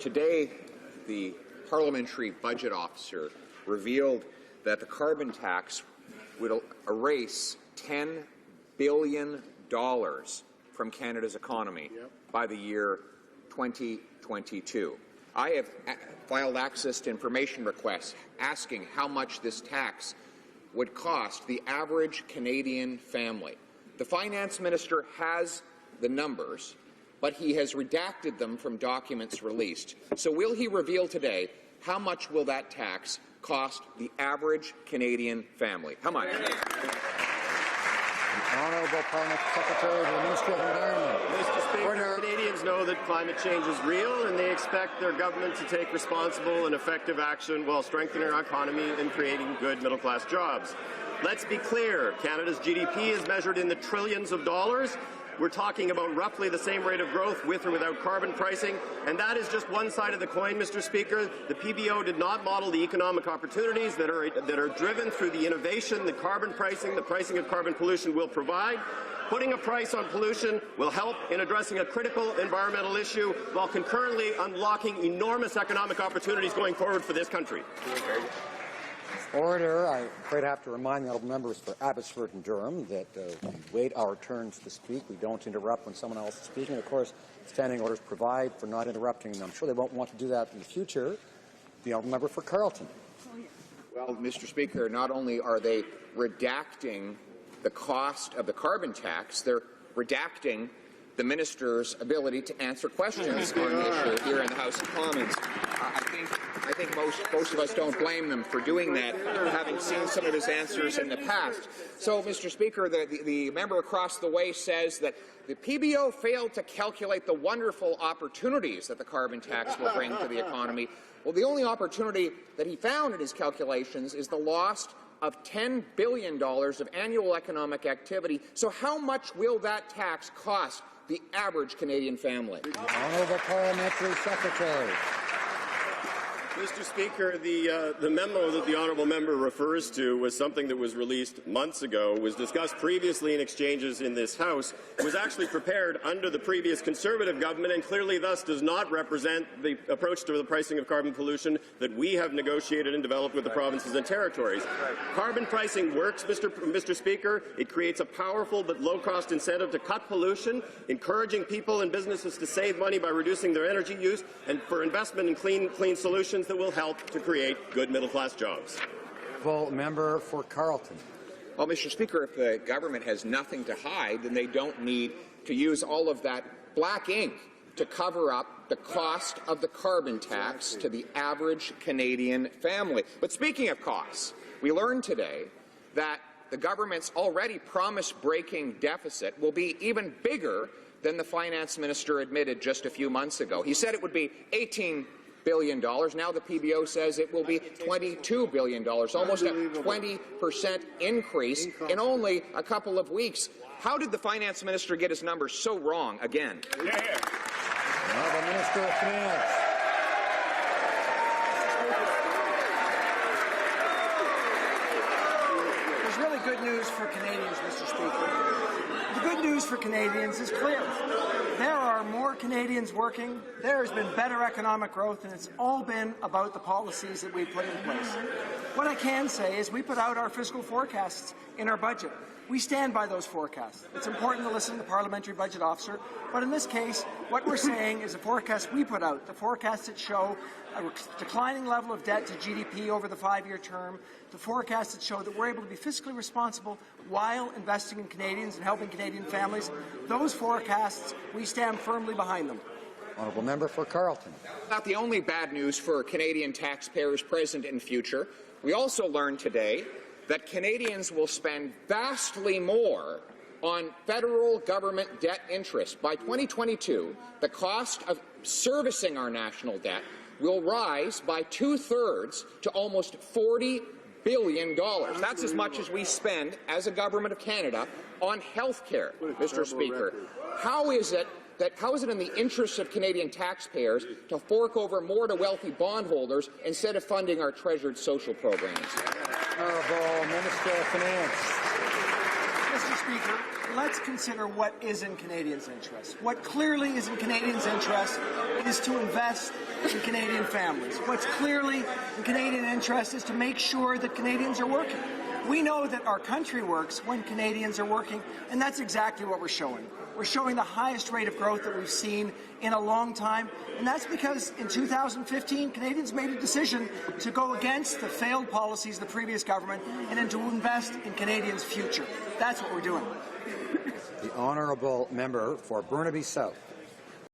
Today, the Parliamentary Budget Officer revealed that the carbon tax would erase $10 billion from Canada's economy by the year 2022. I have filed access to information requests asking how much this tax would cost the average Canadian family. The Finance Minister has the numbers, but he has redacted them from documents released. So will he reveal today how much will that tax cost the average Canadian family? How much? Honourable Parliamentary Secretary of the Ministry of Environment. Mr. Speaker, Canadians know that climate change is real, and they expect their government to take responsible and effective action while strengthening our economy and creating good middle-class jobs. Let's be clear, Canada's GDP is measured in the trillions of dollars. We're talking about roughly the same rate of growth with or without carbon pricing, and that is just one side of the coin, Mr. Speaker. The PBO did not model the economic opportunities that are driven through the innovation, the carbon pricing, the pricing of carbon pollution will provide. Putting a price on pollution will help in addressing a critical environmental issue while concurrently unlocking enormous economic opportunities going forward for this country. Order. I'm afraid I have to remind the honourable members for Abbotsford and Durham that we wait our turns to speak. We don't interrupt when someone else is speaking. Of course, standing orders provide for not interrupting. I'm sure they won't want to do that in the future. The honourable member for Carleton. Well, Mr. Speaker, not only are they redacting the cost of the carbon tax, they're redacting the minister's ability to answer questions on the issue here in the House of Commons. I think most of us don't blame them for doing that, having seen some of his answers in the past. So, Mr. Speaker, the member across the way says that the PBO failed to calculate the wonderful opportunities that the carbon tax will bring to the economy. Well, the only opportunity that he found in his calculations is the loss of $10 billion of annual economic activity. So how much will that tax cost the average Canadian family? Honourable Parliamentary Secretary. Mr. Speaker, the memo that the honourable member refers to was something that was released months ago, was discussed previously in exchanges in this House, was actually prepared under the previous Conservative government, and clearly thus does not represent the approach to the pricing of carbon pollution that we have negotiated and developed with the provinces and territories. Carbon pricing works, Mr. Speaker. It creates a powerful but low-cost incentive to cut pollution, encouraging people and businesses to save money by reducing their energy use, and for investment in clean solutions that will help to create good middle-class jobs. Full member for Carleton. Well, Mr. Speaker, if the government has nothing to hide, then they don't need to use all of that black ink to cover up the cost of the carbon tax to the average Canadian family. But speaking of costs, we learned today that the government's already promise-breaking deficit will be even bigger than the Finance Minister admitted just a few months ago. He said it would be $18 billion. Now the PBO says it will be $22 billion, almost a 20% increase in only a couple of weeks. How did the Finance Minister get his numbers so wrong again? The Minister of Finance. There's really good news for Canadians, Mr. Speaker. The good news for Canadians is clear. There are more Canadians working, there has been better economic growth, and it's all been about the policies that we've put in place. What I can say is we put out our fiscal forecasts in our budget. We stand by those forecasts. It's important to listen to the Parliamentary Budget Officer, but in this case, what we're saying is the forecast we put out, the forecasts that show a declining level of debt to GDP over the 5-year term, the forecasts that show that we're able to be fiscally responsible while investing in Canadians and helping Canadian families. Those forecasts, we stand firmly behind them. Honourable member for Carleton. Not the only bad news for Canadian taxpayers present and future. We also learned today that Canadians will spend vastly more on federal government debt interest. By 2022, the cost of servicing our national debt will rise by 2/3 to almost $40 billion. That's as much as we spend as a government of Canada on health care, Mr. Speaker. How is it in the interests of Canadian taxpayers to fork over more to wealthy bondholders instead of funding our treasured social programs? Honourable Minister of Finance. Mr. Speaker, let's consider what is in Canadians' interest. What clearly is in Canadians' interest is to invest in Canadian families. What's clearly in Canadian interest is to make sure that Canadians are working. We know that our country works when Canadians are working, and that's exactly what we're showing. We're showing the highest rate of growth that we've seen in a long time, and that's because in 2015, Canadians made a decision to go against the failed policies of the previous government and to invest in Canadians' future. That's what we're doing. The honourable member for Burnaby South.